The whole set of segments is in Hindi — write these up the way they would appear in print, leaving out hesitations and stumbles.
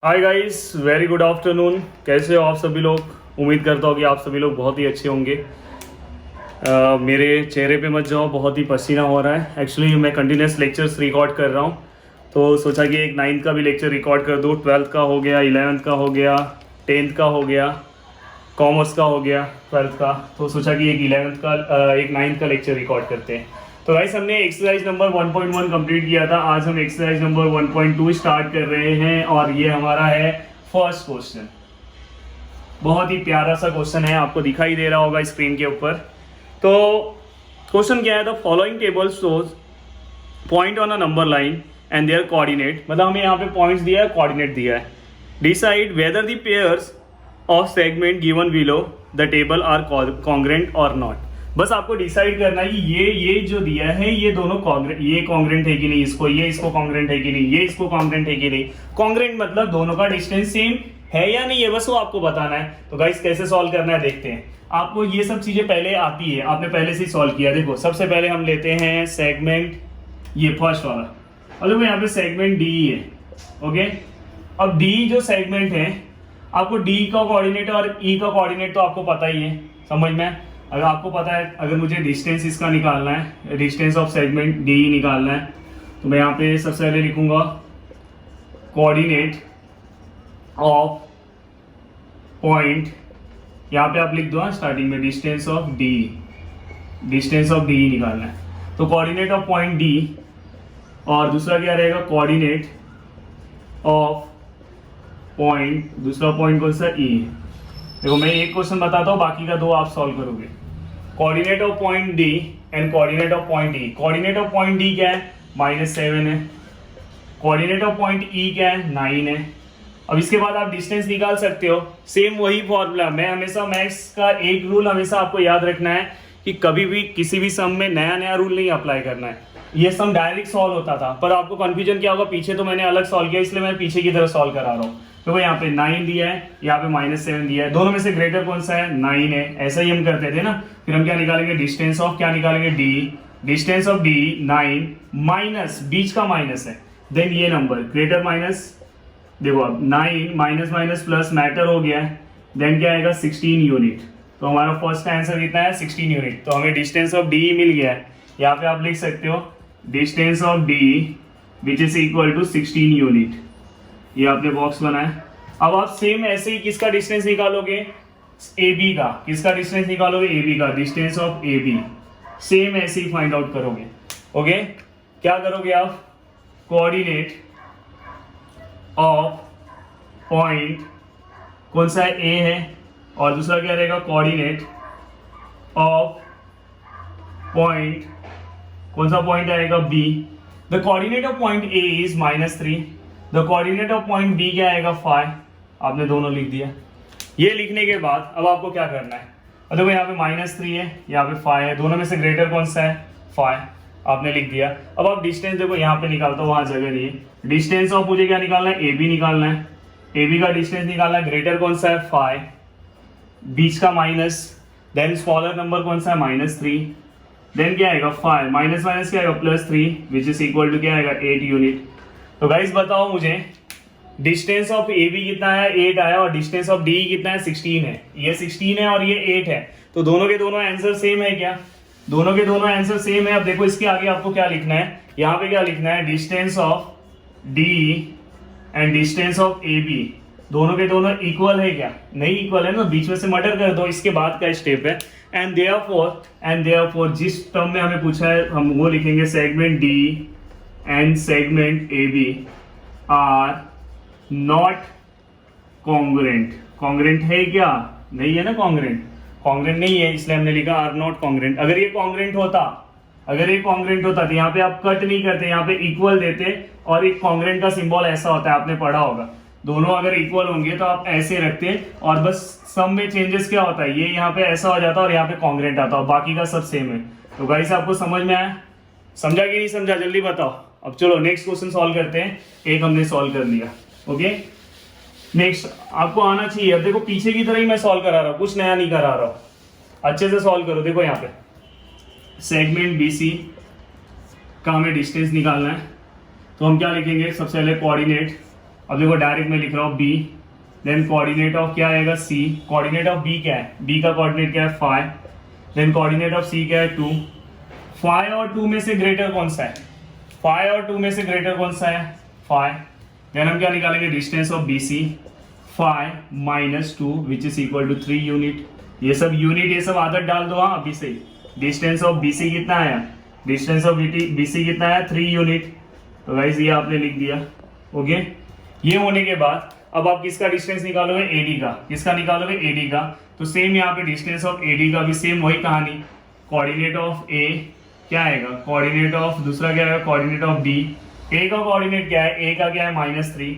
Hi guys, very good afternoon. कैसे हो आप सभी लोग? उम्मीद करता हूँ कि आप सभी लोग बहुत ही अच्छे होंगे। मेरे चेहरे पे मत जाओ, बहुत ही पसीना हो रहा है। एक्चुअली मैं कंटिन्यूस लेक्चर्स रिकॉर्ड कर रहा हूँ, तो सोचा कि एक 9th का भी लेक्चर रिकॉर्ड कर दूँ। 12th का हो गया, 11th का हो गया, 10th का हो गया, कॉमर्स का हो गया, 12th का। तो सोचा कि एक 11th का एक 9th का लेक्चर रिकॉर्ड करते हैं। तो गाइस, हमने एक्सरसाइज नंबर 1.1 कंप्लीट किया था। आज हम एक्सरसाइज नंबर 1.2 स्टार्ट कर रहे हैं और ये हमारा है फर्स्ट क्वेश्चन। बहुत ही प्यारा सा क्वेश्चन है, आपको दिखाई दे रहा होगा स्क्रीन के ऊपर। तो क्वेश्चन क्या है? The following table shows point on a number line and their coordinate. मतलब हमें यहाँ पे पॉइंट्स दिया है, कोऑर्डिनेट दिया है। Decide whether the pairs of segment given below the table are congruent और नॉट। बस आपको डिसाइड करना है कि ये जो दिया है ये दोनों ये कॉन्ग्रेंट है कि नहीं, ये इसको कॉन्ग्रेंट है कि नहीं, ये इसको कॉन्ग्रेंट है कि नहीं। कॉन्ग्रेंट मतलब दोनों का डिस्टेंस सेम है या नहीं है, बस वो आपको बताना है। तो गाइस, कैसे सॉल्व करना है देखते हैं। आपको ये सब चीजें पहले आती है, आपने पहले से ही सॉल्व किया। देखो, सबसे पहले हम लेते हैं सेगमेंट, ये फर्स्ट वाला। और देखो यहाँ पे सेगमेंट डी है। ओके, अब डी जो सेगमेंट है, आपको डी का कोऑर्डिनेट और ई का कोऑर्डिनेट तो आपको पता ही है, समझ में। अगर आपको पता है, अगर मुझे डिस्टेंस इसका निकालना है, डिस्टेंस ऑफ सेगमेंट डी निकालना है, तो मैं यहाँ पे सबसे पहले लिखूंगा कोऑर्डिनेट ऑफ पॉइंट। यहाँ पे आप लिख दो स्टार्टिंग में distance of D, distance of D निकालना है। तो कोऑर्डिनेट ऑफ पॉइंट डी, और दूसरा क्या रहेगा, कोऑर्डिनेट ऑफ पॉइंट, दूसरा पॉइंट कौन सा, ई। देखो, मैं एक क्वेश्चन बताता हूँ, बाकी का दो आप सॉल्व करोगे। Coordinate of point D and coordinate of point E. Coordinate of point D क्या है, -7 है। कोऑर्डिनेट ऑफ पॉइंट ई क्या है, 9 है। अब इसके बाद आप डिस्टेंस निकाल सकते हो। सेम वही फॉर्मूला। मैं हमेशा मैथ्स का एक रूल हमेशा आपको याद रखना है कि कभी भी किसी भी सम में नया नया रूल नहीं अप्लाई करना है। ये सम डायरेक्ट सॉल्व होता था, पर आपको कंफ्यूजन क्या होगा, पीछे तो मैंने अलग सॉल्व किया, इसलिए मैं पीछे की तरफ सॉल्व करा रहा हूँ। तो यहाँ पे 9 दिया है, यहाँ पे -7 दिया है। दोनों में से ग्रेटर कौन सा है, 9 है। ऐसा ही हम करते थे ना। फिर हम क्या निकालेंगे, डिस्टेंस ऑफ क्या निकालेंगे, D. Distance of D 9 minus, बीच का माइनस है, देन ये नंबर ग्रेटर माइनस। देखो, अब 9 माइनस माइनस प्लस मैटर हो गया है, देन क्या आएगा, 16 यूनिट। तो हमारा फर्स्ट आंसर कितना है, 16 यूनिट। तो हमें डिस्टेंस ऑफ डी मिल गया है। यहाँ पे आप लिख सकते हो distance of D which is equal to 16 unit. ये आपने बॉक्स बनाया। अब आप सेम ऐसे ही किसका डिस्टेंस निकालोगे, ए बी का। किसका डिस्टेंस निकालोगे, ए बी का। Distance of A B same ऐसे ही फाइंड आउट करोगे। ओके, क्या करोगे आप, कोऑर्डिनेट ऑफ पॉइंट कौन सा है, ए है, और दूसरा क्या रहेगा, कोऑर्डिनेट ऑफ पॉइंट कौन सा पॉइंट आएगा, B. The coordinate of point A is -3, the coordinate of point B क्या आएगा, 5। आपने दोनों लिख दिया। ये लिखने के बाद अब आपको क्या करना है, और देखो यहाँ पे -3 है, यहाँ पे 5 है। दोनों में से ग्रेटर कौन सा है, 5। आपने लिख दिया। अब आप डिस्टेंस देखो, यहाँ पे निकालता हूँ, वहां जगह नहीं है। डिस्टेंस ऑफ मुझे क्या निकालना है, ए बी निकालना है। ए बी का डिस्टेंस निकालना है, ग्रेटर कौन सा है, 5, बीच का माइनस, देन स्मॉलर नंबर कौन सा है, -3, देन क्या आएगा, 5 माइनस माइनस क्या आएगा, +3 विच इज इक्वल टू क्या आएगा, 8 यूनिट। तो गाइस बताओ मुझे, डिस्टेंस ऑफ ए बी कितना है, 8 आया, और डिस्टेंस ऑफ डी कितना है, 16 है। ये 16 है और ये 8 है, तो दोनों के दोनों आंसर सेम है क्या, दोनों के दोनों आंसर सेम है। अब देखो, इसके आगे आपको क्या लिखना है, यहाँ पे क्या लिखना है, distance of D and distance of A B दोनों के दोनों इक्वल है क्या, नहीं इक्वल है ना, बीच में से मर्डर कर दो। इसके बाद का स्टेप है एंड देयरफॉर जिस टर्म में हमें पूछा है हम वो लिखेंगे, segment D and segment A B are not congruent. Congruent है क्या, नहीं है ना, कॉन्ग्रेंट नहीं है, इसलिए हमने लिखा आर नॉट कॉन्ग्रेंट। अगर ये कॉन्ग्रेंट होता तो यहाँ पे आप कट नहीं करते, यहाँ पे इक्वल देते। और एक कॉन्ग्रेंट का सिंबल ऐसा होता है, आपने पढ़ा होगा, दोनों अगर इक्वल होंगे तो आप ऐसे रखते, और बस सम में चेंजेस क्या होता है, ये यहाँ पे ऐसा हो जाता है और यहाँ पे कॉन्ग्रेंट आता है, बाकी का सब सेम है। तो गाइस, आपको समझ में आया, समझा कि नहीं समझा, जल्दी बताओ। अब चलो नेक्स्ट क्वेश्चन सॉल्व करते हैं। एक हमने सॉल्व कर लिया। ओके, नेक्स्ट आपको आना चाहिए। अब देखो, पीछे की तरह ही मैं सॉल्व करा रहा हूँ, कुछ नया नहीं करा रहा हूँ, अच्छे से सॉल्व करो। देखो यहाँ पे सेगमेंट बीसी का हमें डिस्टेंस निकालना है, तो हम क्या लिखेंगे, सबसे पहले कोऑर्डिनेट अब देखो डायरेक्ट मैं लिख रहा हूँ b, देन कोऑर्डिनेट ऑफ क्या आएगा c, कोऑर्डिनेट ऑफ b क्या है, b का कोऑर्डिनेट क्या है 5, देन कोऑर्डिनेट ऑफ c क्या है 2, 5 और 2 में से ग्रेटर कौन सा है, 5 और 2 में से ग्रेटर कौन सा है 5, देन हम क्या निकालेंगे distance of BC 5 minus 2 which is equal to 3 unit, ये सब यूनिट ये सब आदत डाल दो हाँ अभी से। डिस्टेंस ऑफ BC कितना आया, डिस्टेंस ऑफ BC कितना है 3 यूनिट, तो गाइस ये आपने लिख दिया। ओके, ये होने के बाद अब आप किसका डिस्टेंस निकालोगे AD का, किसका निकालोगे AD का, तो सेम यहाँ पे डिस्टेंस ऑफ AD का भी सेम वही कहानी, कोऑर्डिनेट ऑफ A क्या आएगा, कोऑर्डिनेट ऑफ दूसरा क्या आएगा कोऑर्डिनेट ऑफ B, A का कोऑर्डिनेट क्या है, A का क्या है -3,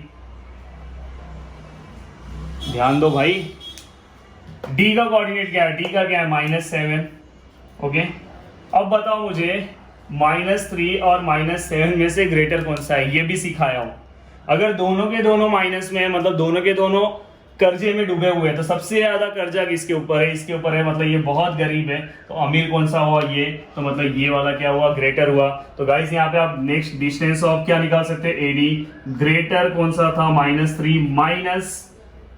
ध्यान दो भाई, D का कोऑर्डिनेट क्या है, D का क्या है -7। ओके, अब बताओ मुझे -3 और -7 में से ग्रेटर कौन सा है, ये भी सिखाया हूं। अगर दोनों के दोनों माइनस में है, मतलब दोनों के दोनों कर्जे में डूबे हुए हैं, तो सबसे ज्यादा कर्जा किसके ऊपर है, इसके ऊपर है, मतलब ये बहुत गरीब है, तो अमीर कौन सा हुआ ये, तो मतलब ये वाला क्या हुआ ग्रेटर हुआ। तो गाइस यहाँ पे आप नेक्स्ट डिस्टेंस ऑफ क्या निकाल सकते हैं AD, ग्रेटर कौन सा था -3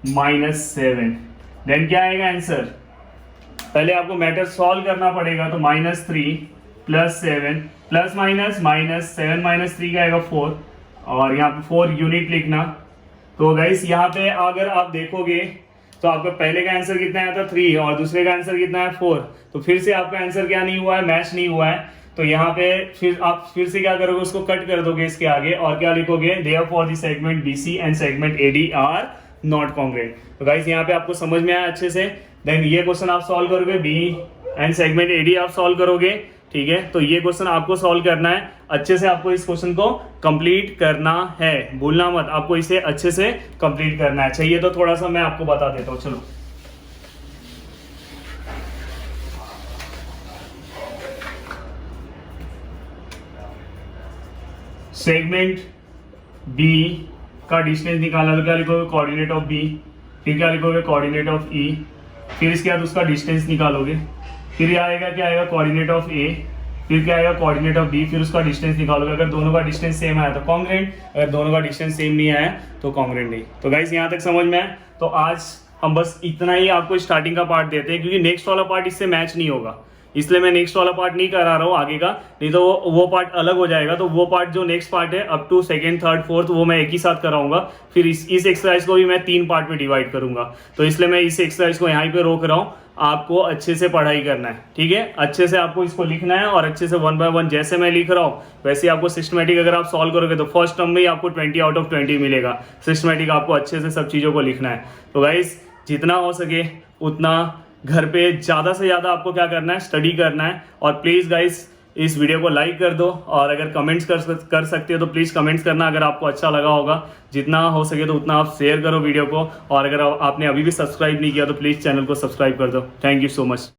-7, देन क्या आएगा आंसर, पहले आपको मैटर सॉल्व करना पड़ेगा, तो -3 + 7 प्लस माइनस -7 - 3 का आएगा 4, और यहाँ पे 4 यूनिट लिखना। तो गाइस यहाँ पे अगर आप देखोगे तो आपका पहले का आंसर कितना आया था 3 और दूसरे का आंसर कितना है 4, तो फिर से आपका आंसर क्या नहीं हुआ है, मैच नहीं हुआ है। तो यहाँ पे फिर आप फिर से क्या करोगे, उसको कट कर दोगे इसके आगे और क्या लिखोगे, therefore the segment BC and segment AD are not congruent. तो गाइस यहाँ पे आपको समझ में आया अच्छे से। देन ये क्वेश्चन आप सॉल्व करोगे, B एंड सेगमेंट AD आप सॉल्व करोगे, ठीक है। तो ये क्वेश्चन आपको सॉल्व करना है अच्छे से, आपको इस क्वेश्चन को कंप्लीट करना है, भूलना मत, आपको इसे अच्छे से कंप्लीट करना है। चाहिए तो थोड़ा सा मैं आपको बता देता हूं, चलो। सेगमेंट B का डिस्टेंस निकालना, तो क्या लिखोगे कोऑर्डिनेट ऑफ B, फिर क्या लिखोगे कोऑर्डिनेट ऑफ E, फिर इसके बाद उसका डिस्टेंस निकालोगे, फिर ये आएगा क्या आएगा कोऑर्डिनेट ऑफ A, फिर क्या आएगा कोऑर्डिनेट ऑफ B, फिर उसका डिस्टेंस निकालोगे। अगर दोनों का डिस्टेंस सेम आया तो कॉन्ग्रुएंट, अगर दोनों का डिस्टेंस सेम नहीं आया तो कॉन्ग्रुएंट नहीं। तो गाइस यहाँ तक समझ में आया। तो आज हम बस इतना ही आपको स्टार्टिंग का पार्ट देते हैं, क्योंकि नेक्स्ट वाला पार्ट इससे मैच नहीं होगा, इसलिए मैं नेक्स्ट वाला पार्ट नहीं करा रहा हूँ आगे का, नहीं तो वो पार्ट अलग हो जाएगा। तो वो पार्ट जो नेक्स्ट पार्ट है up to 2nd, 3rd, 4th वो मैं एक ही साथ कराऊंगा। फिर इस एक्सरसाइज को भी मैं 3 पार्ट में डिवाइड करूंगा, तो इसलिए मैं इस एक्सरसाइज को यहाँ पे रोक रहा हूँ। आपको अच्छे से पढ़ाई करना है, ठीक है, अच्छे से आपको इसको लिखना है और अच्छे से 1 by 1 जैसे मैं लिख रहा हूँ वैसे आपको सिस्टमेटिक अगर आप सॉल्व करोगे तो फर्स्ट टर्म में ही आपको 20 out of 20 मिलेगा। सिस्टमेटिक आपको अच्छे से सब चीज़ों को लिखना है। तो गाइस जितना हो सके उतना घर पे ज़्यादा से ज़्यादा आपको क्या करना है, स्टडी करना है। और प्लीज़ गाइस इस वीडियो को लाइक कर दो, और अगर कमेंट्स कर सकते हो तो प्लीज़ कमेंट्स करना अगर आपको अच्छा लगा होगा। जितना हो सके तो उतना आप शेयर करो वीडियो को, और अगर आपने अभी भी सब्सक्राइब नहीं किया तो प्लीज़ चैनल को सब्सक्राइब कर दो। Thank you so much.